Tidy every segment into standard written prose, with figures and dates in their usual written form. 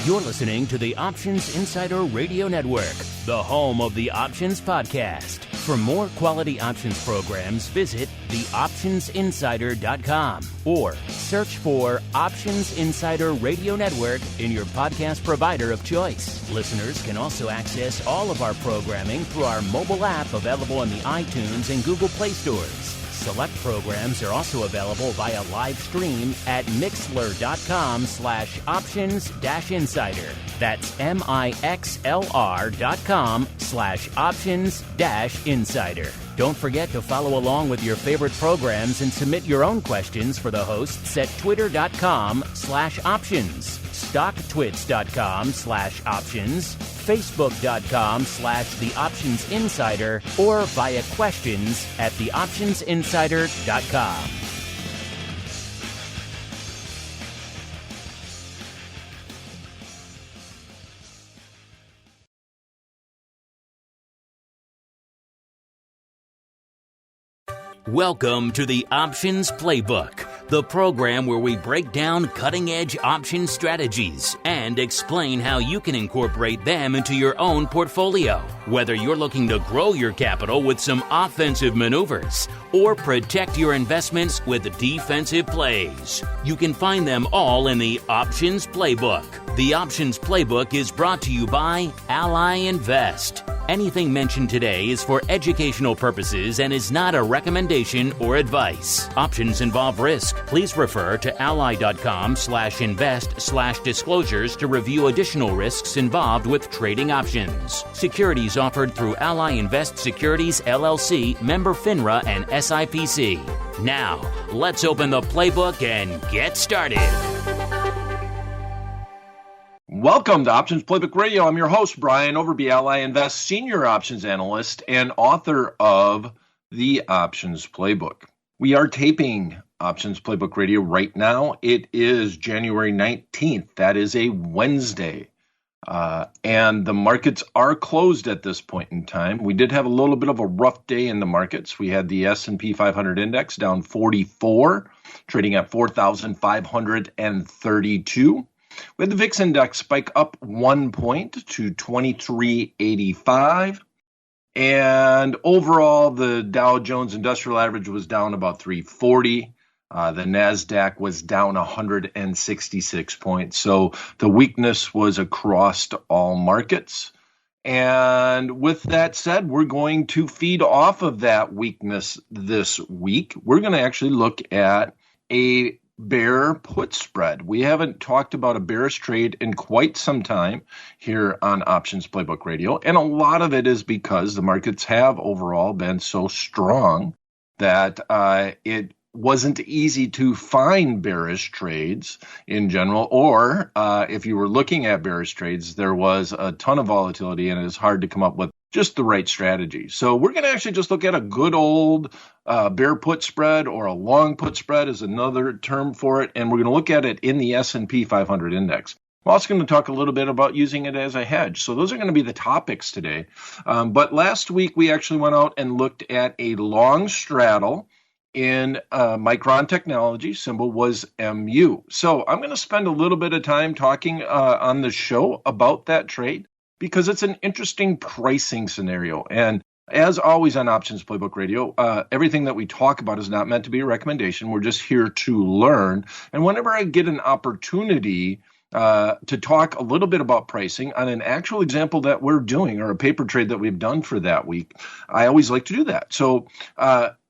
You're listening to the Options Insider Radio Network, the home of the Options Podcast. For more quality options programs, visit theoptionsinsider.com or search for Options Insider Radio Network in your podcast provider of choice. Listeners can also access all of our programming through our mobile app available in the iTunes and Google Play stores. Select programs are also available via live stream at mixlr.com/options-insider. That's mixlr.com/options-insider. Don't forget to follow along with your favorite programs and submit your own questions for the hosts at twitter.com/options, stocktwits.com/options, facebook.com/theoptionsinsider, or via questions at theoptionsinsider.com. Welcome to the Options Playbook, the program where we break down cutting-edge option strategies and explain how you can incorporate them into your own portfolio. Whether you're looking to grow your capital with some offensive maneuvers or protect your investments with defensive plays, you can find them all in the Options Playbook. The Options Playbook is brought to you by Ally Invest. Anything mentioned today is for educational purposes and is not a recommendation or advice. Options involve risk. Please refer to ally.com/invest/disclosures to review additional risks involved with trading options. Securities offered through Ally Invest Securities LLC, member FINRA and SIPC. Now, let's open the playbook and get started. Welcome to Options Playbook Radio. I'm your host, Brian Overby, Ally Invest Senior Options Analyst and author of the Options Playbook. We are taping Options Playbook Radio right now. It is January 19th. That is a Wednesday. And the markets are closed at this point in time. We did have a little bit of a rough day in the markets. We had the S&P 500 index down 44, trading at 4,532. We had the VIX index spike up 1 point to 2385. And overall, the Dow Jones Industrial Average was down about 340. The NASDAQ was down 166 points. So the weakness was across all markets. And with that said, we're going to feed off of that weakness this week. We're going to actually look at a bear put spread. We haven't talked about a bearish trade in quite some time here on Options Playbook Radio. And a lot of it is because the markets have overall been so strong that it wasn't easy to find bearish trades in general, or if you were looking at bearish trades, there was a ton of volatility and it is hard to come up with just the right strategy. So we're going to actually just look at a good old bear put spread, or a long put spread is another term for it, and we're going to look at it in the S&P 500 index. We're also going to talk a little bit about using it as a hedge. So those are going to be the topics today. But last week, we actually went out and looked at a long straddle in Micron Technology. Symbol was MU. So I'm going to spend a little bit of time talking on the show about that trade, because it's an interesting pricing scenario. And as always on Options Playbook Radio, everything that we talk about is not meant to be a recommendation. We're just here to learn. And whenever I get an opportunity to talk a little bit about pricing on an actual example that we're doing, or a paper trade that we've done for that week, I always like to do that. So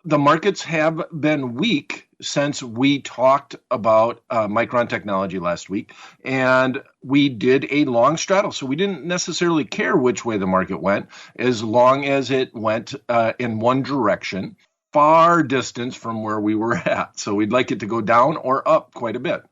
the markets have been weak since we talked about Micron Technology last week, and we did a long straddle. So we didn't necessarily care which way the market went, as long as it went in one direction, far distance from where we were at. So we'd like it to go down or up quite a bit.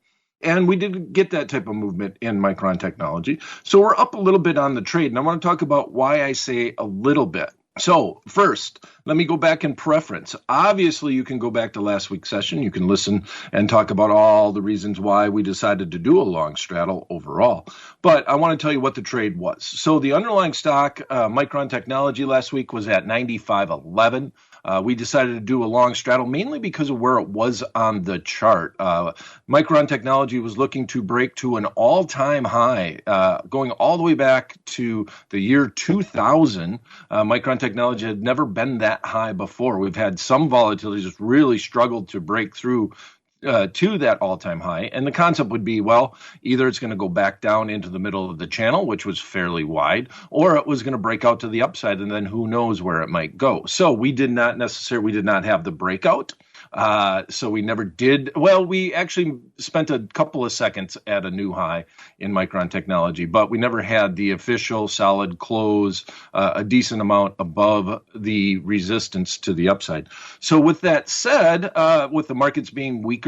And we did get that type of movement in Micron Technology. So we're up a little bit on the trade, and I want to talk about why I say a little bit. So first, let me go back in preference. Obviously, you can go back to last week's session. You can listen and talk about all the reasons why we decided to do a long straddle overall. But I want to tell you what the trade was. So the underlying stock, Micron Technology, last week was at 95.11. We decided to do a long straddle mainly because of where it was on the chart. Micron Technology was looking to break to an all-time high, going all the way back to the year 2000. Micron Technology had never been that high before. We've had some volatility, just really struggled to break through to that all-time high. And the concept would be, well, either it's going to go back down into the middle of the channel, which was fairly wide, or it was going to break out to the upside, and then who knows where it might go. So we did not have the breakout. So we never did. Well, we actually spent a couple of seconds at a new high in Micron Technology, but we never had the official solid close, a decent amount above the resistance to the upside. So with that said, with the markets being weaker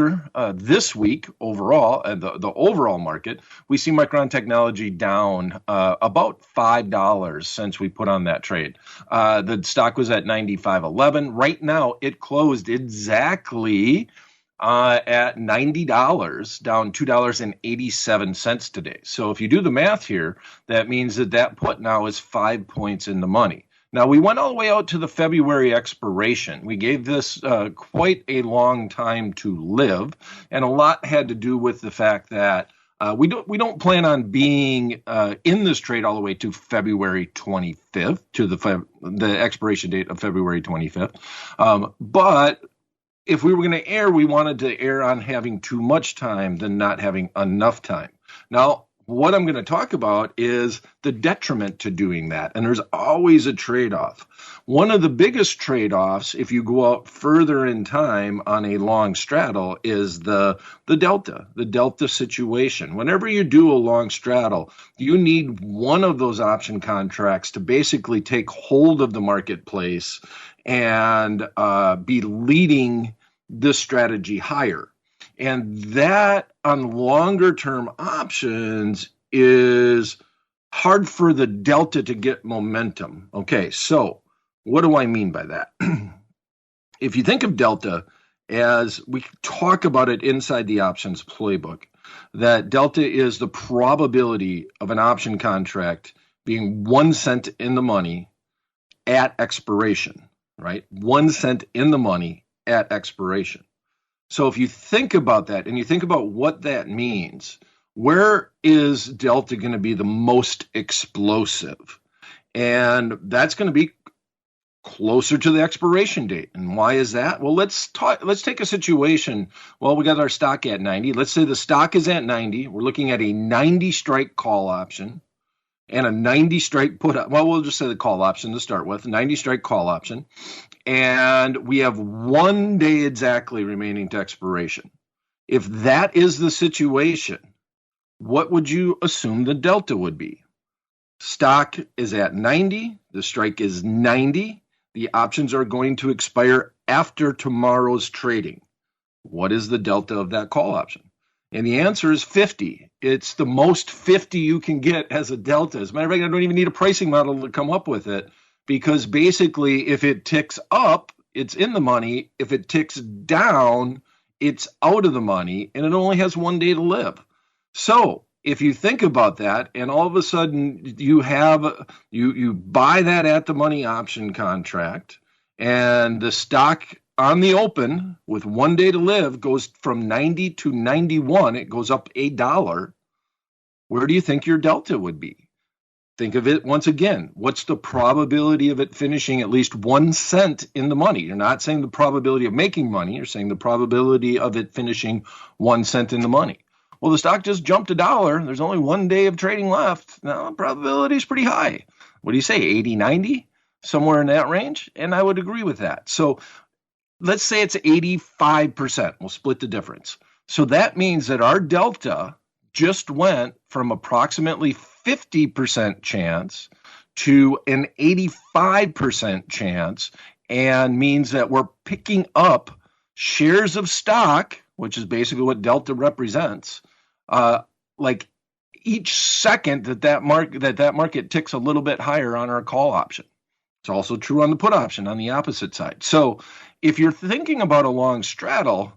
this week overall, the overall market, we see Micron Technology down about $5 since we put on that trade. The stock was at 95.11. Right now, it closed exactly at $90, down $2.87 today. So if you do the math here, that means that put now is 5 points in the money. Now, we went all the way out to the February expiration. We gave this quite a long time to live, and a lot had to do with the fact that we don't plan on being in this trade all the way to February 25th, to the expiration date of February 25th. But if we were going to err, we wanted to err on having too much time than not having enough time. Now, what I'm going to talk about is the detriment to doing that. And there's always a trade-off. One of the biggest trade-offs, if you go out further in time on a long straddle, is the delta situation. Whenever you do a long straddle, you need one of those option contracts to basically take hold of the marketplace and be leading this strategy higher. And that on longer term options is hard for the delta to get momentum. Okay, so what do I mean by that? If you think of delta as we talk about it inside the options playbook, that delta is the probability of an option contract being 1 cent in the money at expiration, right? 1 cent in the money at expiration. So if you think about that and you think about what that means, where is delta going to be the most explosive? And that's going to be closer to the expiration date. And why is that? Well, let's take a situation. Well, we got our stock at 90. Let's say the stock is at 90. We're looking at a 90 strike call option and a 90 strike put up. Well, we'll just say the call option to start with, 90 strike call option. And we have 1 day exactly remaining to expiration. If that is the situation, what would you assume the delta would be? Stock is at 90. The strike is 90. The options are going to expire after tomorrow's trading. What is the delta of that call option? And the answer is 50. It's the most 50 you can get as a delta. As a matter of fact, I don't even need a pricing model to come up with it, because basically if it ticks up, it's in the money. If it ticks down, it's out of the money, and it only has 1 day to live. So if you think about that, and all of a sudden you buy that at the money option contract, and the stock on the open with 1 day to live goes from 90 to 91, it goes up $1. Where do you think your delta would be? Think of it once again. What's the probability of it finishing at least 1 cent in the money? You're not saying the probability of making money. You're saying the probability of it finishing 1 cent in the money. Well, the stock just jumped $1. There's only 1 day of trading left. Now, the probability is pretty high. What do you say, 80, 90? Somewhere in that range? And I would agree with that. So let's say it's 85%. We'll split the difference. So that means that our delta just went from approximately 50% chance to an 85% chance, and means that we're picking up shares of stock, which is basically what delta represents, like each second that market ticks a little bit higher on our call option. It's also true on the put option on the opposite side. So if you're thinking about a long straddle,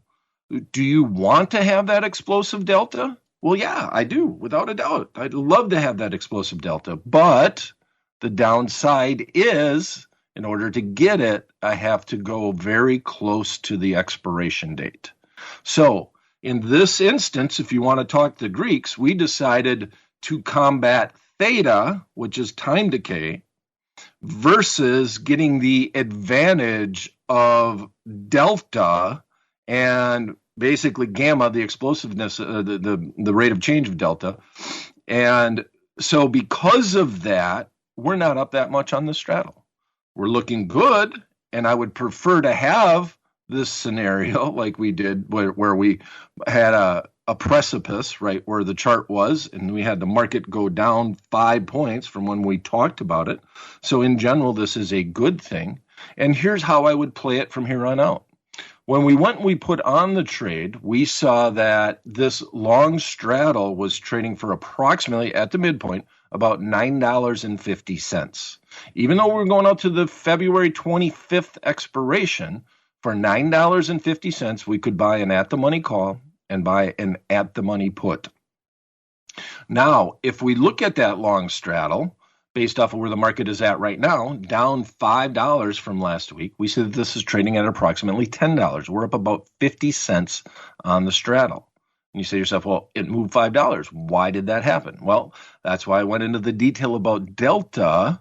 do you want to have that explosive delta? Well, yeah, I do, without a doubt. I'd love to have that explosive delta, but the downside is In order to get it, I have to go very close to the expiration date. So in this instance, if you want to talk the Greeks, we decided to combat theta, which is time decay, versus getting the advantage of delta and basically gamma, the explosiveness, the rate of change of delta. And so because of that, we're not up that much on the straddle. We're looking good, and I would prefer to have this scenario like we did where we had a precipice, right, where the chart was, and we had the market go down 5 points from when we talked about it. So in general, this is a good thing. And here's how I would play it from here on out. When we went and we put on the trade, we saw that this long straddle was trading for approximately, at the midpoint, about $9.50. Even though we're going out to the February 25th expiration, for $9.50, we could buy an at-the-money call and buy an at-the-money put. Now, if we look at that long straddle, based off of where the market is at right now, down $5 from last week, we see that this is trading at approximately $10. We're up about 50 cents on the straddle. And you say to yourself, well, it moved $5. Why did that happen? Well, that's why I went into the detail about delta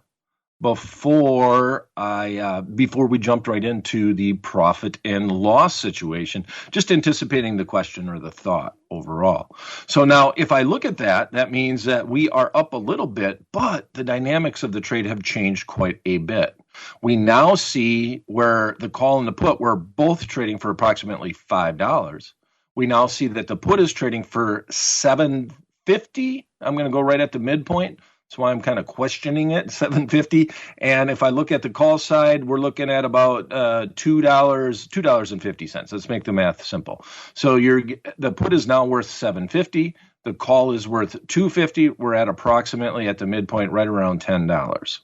before we jumped right into the profit and loss situation, just anticipating the question or the thought overall. So now if I look at that, that means that we are up a little bit, but the dynamics of the trade have changed quite a bit. We now see where the call and the put were both trading for approximately $5. We now see that the put is trading for $7.50. I'm going to go right at the midpoint. That's why I'm kind of questioning it, $7.50. And if I look at the call side, we're looking at about $2.50. Let's make the math simple. So the put is now worth $7.50. The call is worth $2.50. We're at approximately at the midpoint, right around $10.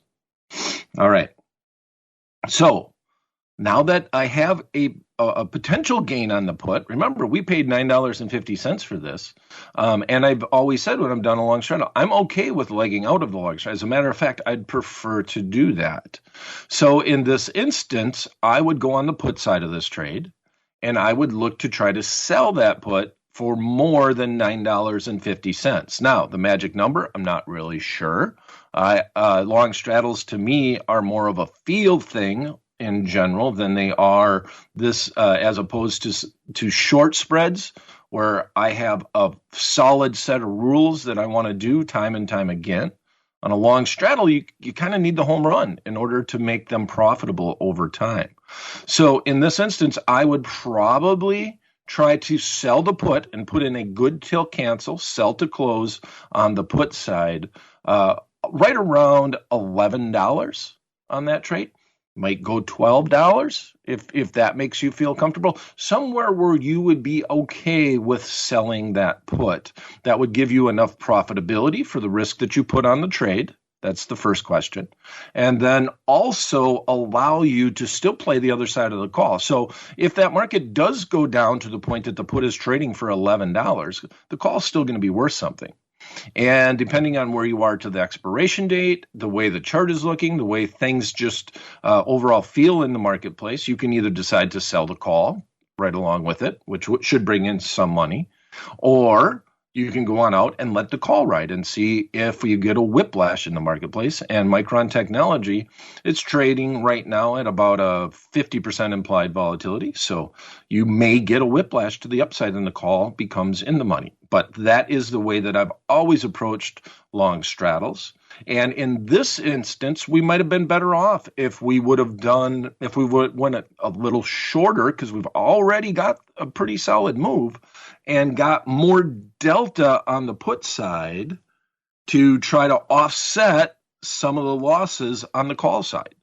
All right. So now that I have a potential gain on the put, remember, we paid $9.50 for this. And I've always said when I'm done a long straddle, I'm okay with legging out of the long straddle. As a matter of fact, I'd prefer to do that. So in this instance, I would go on the put side of this trade, and I would look to try to sell that put for more than $9.50. Now, the magic number, I'm not really sure. Long straddles to me are more of a feel thing in general than they are this as opposed to short spreads, where I have a solid set of rules that I want to do time and time again. On a long straddle, you kind of need the home run in order to make them profitable over time. So in this instance, I would probably try to sell the put and put in a good till cancel, sell to close on the put side, right around $11 on that trade. Might go $12 if that makes you feel comfortable. Somewhere where you would be okay with selling that put. That would give you enough profitability for the risk that you put on the trade. That's the first question. And then also allow you to still play the other side of the call. So if that market does go down to the point that the put is trading for $11, the call is still going to be worth something. And depending on where you are to the expiration date, the way the chart is looking, the way things just overall feel in the marketplace, you can either decide to sell the call right along with it, which should bring in some money, or you can go on out and let the call ride and see if you get a whiplash in the marketplace. And Micron Technology, it's trading right now at about a 50% implied volatility. So you may get a whiplash to the upside and the call becomes in the money. But that is the way that I've always approached long straddles. And in this instance, we might have been better off if we would went a little shorter, because we've already got a pretty solid move and got more delta on the put side to try to offset some of the losses on the call side.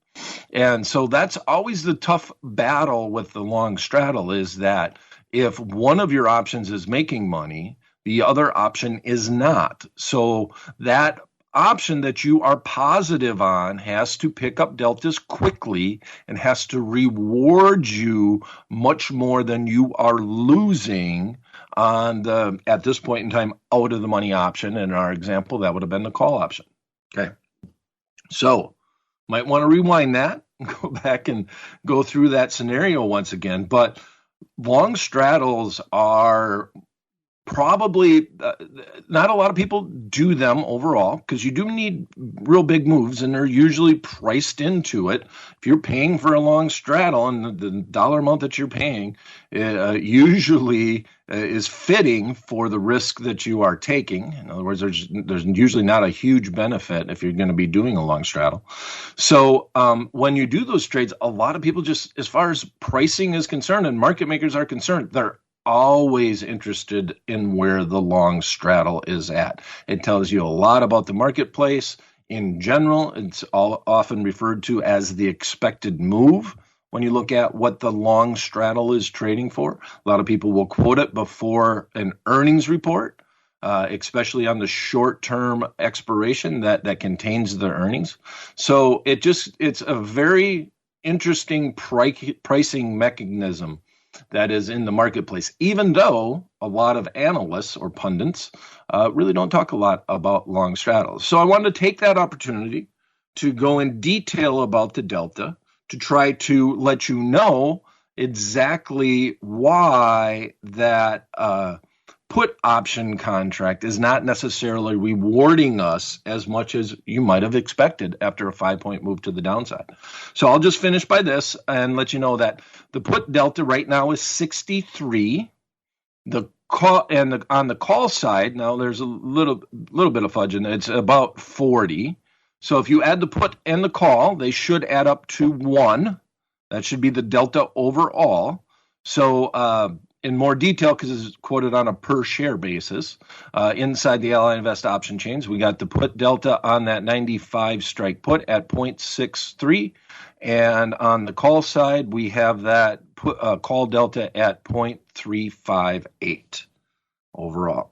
And so that's always the tough battle with the long straddle, is that if one of your options is making money, the other option is not. So that option that you are positive on has to pick up deltas quickly and has to reward you much more than you are losing on the, at this point in time, out of the money option. In our example, that would have been the call option. Okay. So might want to rewind that go back and go through that scenario once again. But long straddles are probably not a lot of people do them overall, because you do need real big moves and they're usually priced into it. If you're paying for a long straddle and the dollar amount that you're paying usually is fitting for the risk that you are taking. In other words, there's usually not a huge benefit if you're going to be doing a long straddle. So when you do those trades, a lot of people, just as far as pricing is concerned and market makers are concerned, they're always interested in where the long straddle is at. It tells you a lot about the marketplace in general. It's often referred to as the expected move when you look at what the long straddle is trading for. A lot of people will quote it before an earnings report, especially on the short-term expiration that contains the earnings. So it's a very interesting pricing mechanism that is in the marketplace, even though a lot of analysts or pundits really don't talk a lot about long straddles. So I wanted to take that opportunity to go in detail about the delta, to try to let you know exactly why that put option contract is not necessarily rewarding us as much as you might have expected after a 5-point move to the downside. So I'll just finish by this and let you know that the put delta right now is 63. The call on the call side, now there's a little bit of fudge in it. It's about 40. So if you add the put and the call, they should add up to 1. That should be the delta overall. So in more detail, because it's quoted on a per share basis, inside the Ally Invest option chains, we got the put delta on that 95 strike put at 0.63. And on the call side, we have that call delta at 0.358 overall.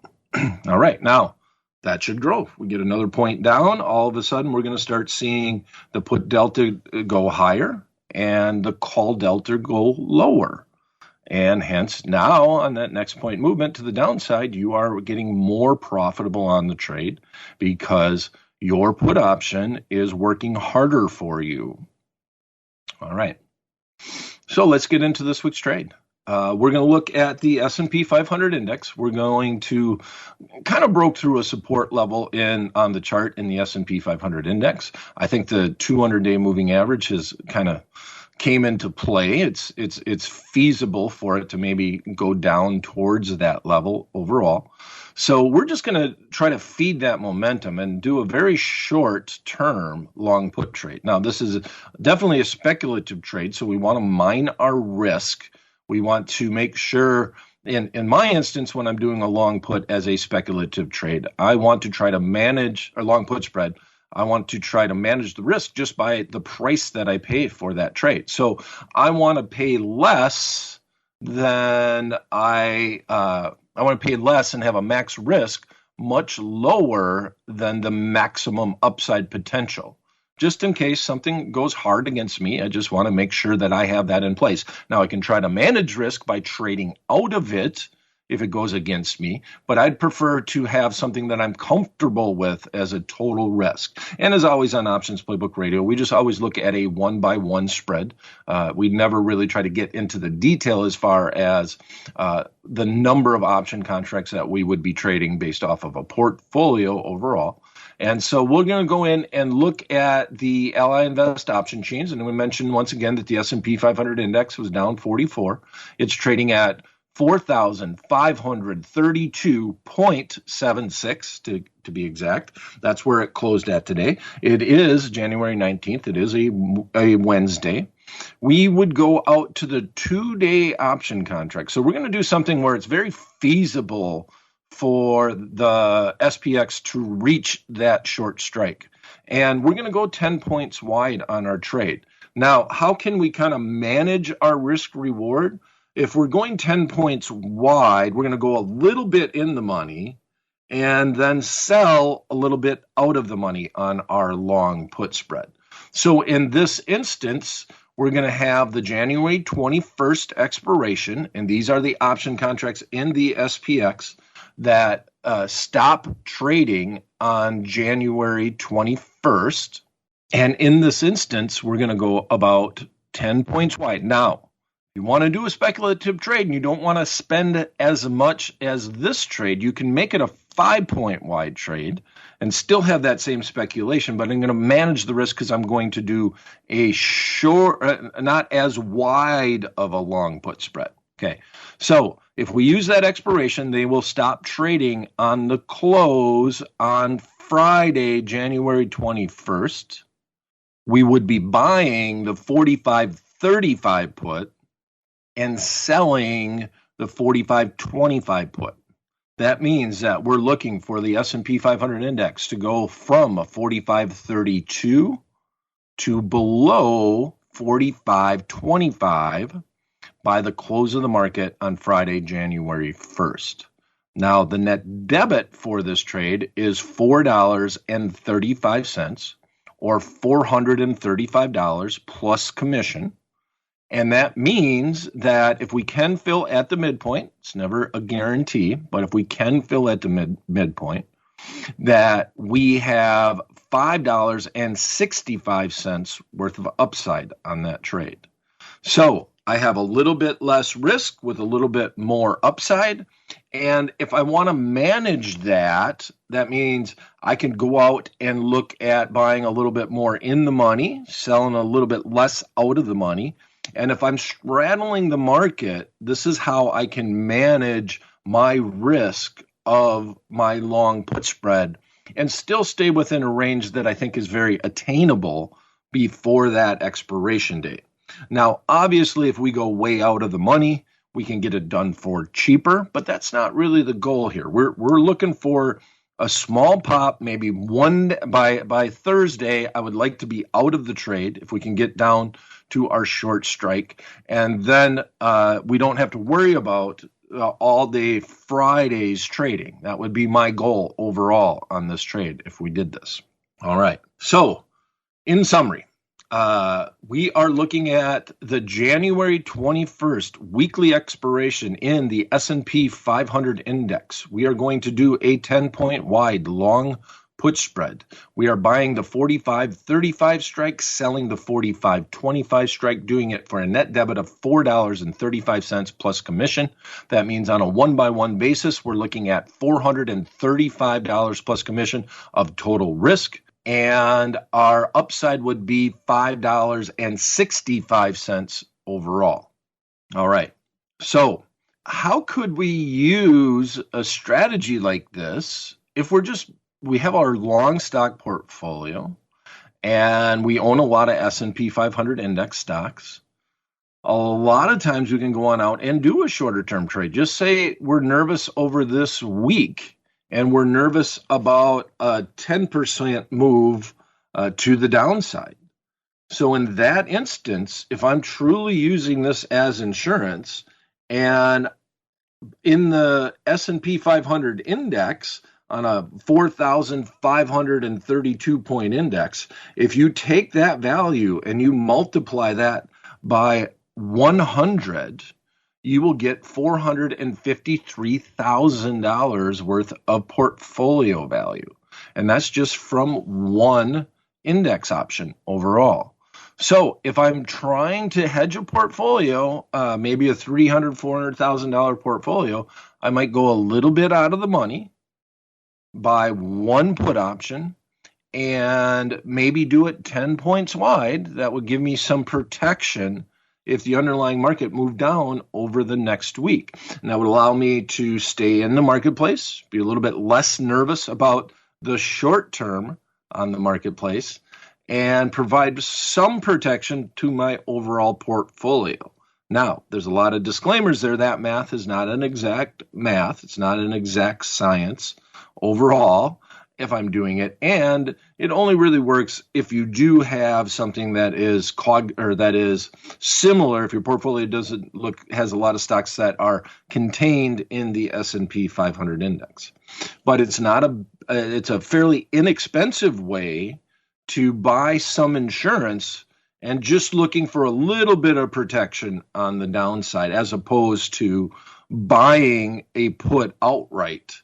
All right, now that should grow. We get another point down. All of a sudden, we're going to start seeing the put delta go higher and the call delta go lower. And hence, now on that next point movement to the downside, you are getting more profitable on the trade because your put option is working harder for you. All right. So let's get into this week's trade. We're going to look at the S&P 500 index. We're going to kind of broke through a support level on the chart in the S&P 500 index. I think the 200-day moving average has kind of came into play. It's feasible for it to maybe go down towards that level overall. So we're just going to try to feed that momentum and do a very short-term long put trade. Now, this is definitely a speculative trade, so we want to mine our risk. We want to make sure, in my instance, when I'm doing a long put as a speculative trade, I want to try to manage a long put spread. I want to try to manage the risk just by the price that I pay for that trade. So I want to pay less than I want to pay less and have a max risk much lower than the maximum upside potential. Just in case something goes hard against me, I just want to make sure that I have that in place. Now, I can try to manage risk by trading out of it if it goes against me, but I'd prefer to have something that I'm comfortable with as a total risk. And as always on Options Playbook Radio, we just always look at a 1-by-1 spread. We never really try to get into the detail as far as the number of option contracts that we would be trading based off of a portfolio overall. And so we're going to go in and look at the Ally Invest option chains. And we mentioned once again that the S&P 500 index was down 44. It's trading at 4,532.76 to be exact. That's where it closed at today. It is January 19th. It is a Wednesday. We would go out to the 2-day option contract. So we're going to do something where it's very feasible for the SPX to reach that short strike. And we're going to go 10 points wide on our trade. Now, how can we kind of manage our risk reward? If we're going 10 points wide, we're going to go a little bit in the money and then sell a little bit out of the money on our long put spread. So in this instance, we're going to have the January 21st expiration, and these are the option contracts in the SPX that stop trading on January 21st. And in this instance, we're going to go about 10 points wide. Now, if you want to do a speculative trade and you don't want to spend as much as this trade, you can make it a 5-point wide trade and still have that same speculation, but I'm going to manage the risk because I'm going to do a short, not as wide of a long put spread. Okay, so if we use that expiration, they will stop trading on the close on Friday, January 21st. We would be buying the 45.35 put and selling the 45.25 put. That means that we're looking for the S&P 500 index to go from a 45.32 to below 45.25 by the close of the market on Friday, January 1st. Now, the net debit for this trade is $4.35 or $435 plus commission. And that means that if we can fill at the midpoint, it's never a guarantee, but if we can fill at the midpoint, that we have $5.65 worth of upside on that trade. So I have a little bit less risk with a little bit more upside. And if I want to manage that, that means I can go out and look at buying a little bit more in the money, selling a little bit less out of the money. And if I'm straddling the market, this is how I can manage my risk of my long put spread and still stay within a range that I think is very attainable before that expiration date. Now, obviously, if we go way out of the money, we can get it done for cheaper, but that's not really the goal here. We're looking for a small pop, maybe one by Thursday. I would like to be out of the trade if we can get down to our short strike, and then we don't have to worry about all day Friday's trading. That would be my goal overall on this trade if we did this. All right. So, in summary, we are looking at the January 21st weekly expiration in the S&P 500 index. We are going to do a 10-point wide long put spread. We are buying the 45.35 strike, selling the 45.25 strike, doing it for a net debit of $4.35 plus commission. That means on a one-by-one basis, we're looking at $435 plus commission of total risk. And our upside would be $5.65 overall. All right. So how could we use a strategy like this if we have our long stock portfolio and we own a lot of S&P 500 index stocks? A lot of times we can go on out and do a shorter term trade. Just say we're nervous over this week and we're nervous about a 10% move to the downside. So in that instance, if I'm truly using this as insurance, and in the S&P 500 index on a 4,532 point index, if you take that value and you multiply that by 100, you will get $453,000 worth of portfolio value. And that's just from one index option overall. So if I'm trying to hedge a portfolio, maybe a $300,000, $400,000 portfolio, I might go a little bit out of the money, buy one put option, and maybe do it 10 points wide. That would give me some protection if the underlying market moved down over the next week. And that would allow me to stay in the marketplace, be a little bit less nervous about the short term on the marketplace, and provide some protection to my overall portfolio. Now, there's a lot of disclaimers there. That math is not an exact math. It's not an exact science overall if I'm doing it, and it only really works if you do have something that is similar. If your portfolio has a lot of stocks that are contained in the S&P 500 index, but it's a fairly inexpensive way to buy some insurance and just looking for a little bit of protection on the downside, as opposed to buying a put outright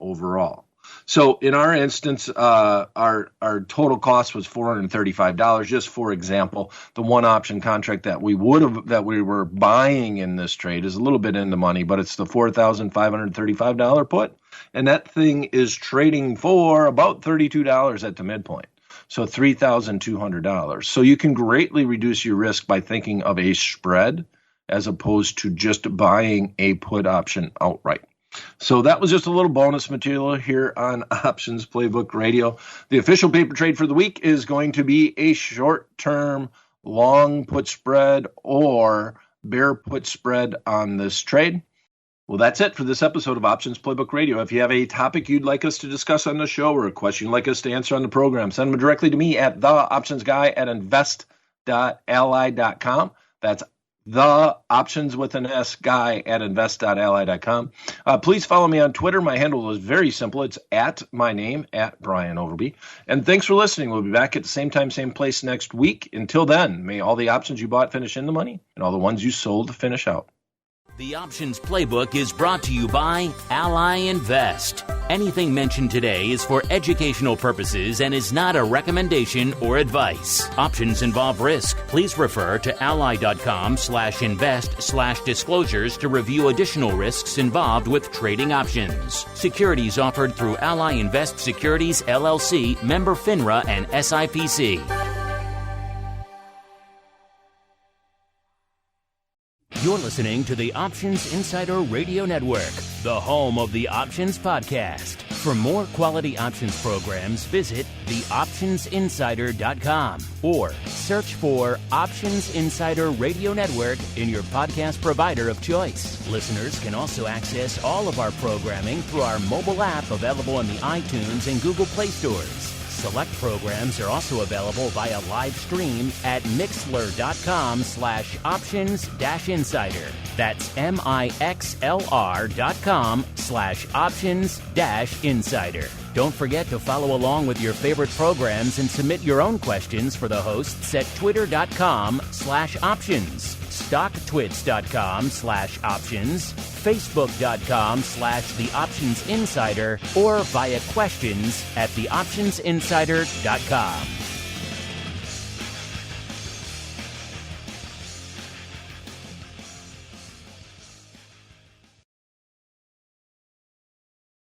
overall. So in our instance, our total cost was $435. Just for example, the one option contract that we were buying in this trade is a little bit in the money, but it's the $4,535 put, and that thing is trading for about $32 at the midpoint. So $3,200. So you can greatly reduce your risk by thinking of a spread as opposed to just buying a put option outright. So that was just a little bonus material here on Options Playbook Radio. The official paper trade for the week is going to be a short-term long put spread or bear put spread on this trade. Well, that's it for this episode of Options Playbook Radio. If you have a topic you'd like us to discuss on the show or a question you'd like us to answer on the program, send them directly to me at theoptionsguy@invest.ally.com. That's the options with an S guy at invest.ally.com. Please follow me on Twitter. My handle is very simple. It's at my name, at Brian Overby. And thanks for listening. We'll be back at the same time, same place next week. Until then, may all the options you bought finish in the money and all the ones you sold finish out. The Options Playbook is brought to you by Ally Invest. Anything mentioned today is for educational purposes and is not a recommendation or advice. Options involve risk. Please refer to ally.com/invest/disclosures to review additional risks involved with trading options. Securities offered through Ally Invest Securities, LLC, member FINRA and SIPC. You're listening to the Options Insider Radio Network, the home of the Options Podcast. For more quality options programs, visit theoptionsinsider.com or search for Options Insider Radio Network in your podcast provider of choice. Listeners can also access all of our programming through our mobile app available in the iTunes and Google Play stores. Select programs are also available via live stream at mixlr.com/options-insider. That's mixlr.com/options-insider. Don't forget to follow along with your favorite programs and submit your own questions for the hosts at twitter.com/options, stocktwits.com/options, facebook.com/theoptionsinsider, or via questions at theoptionsinsider.com.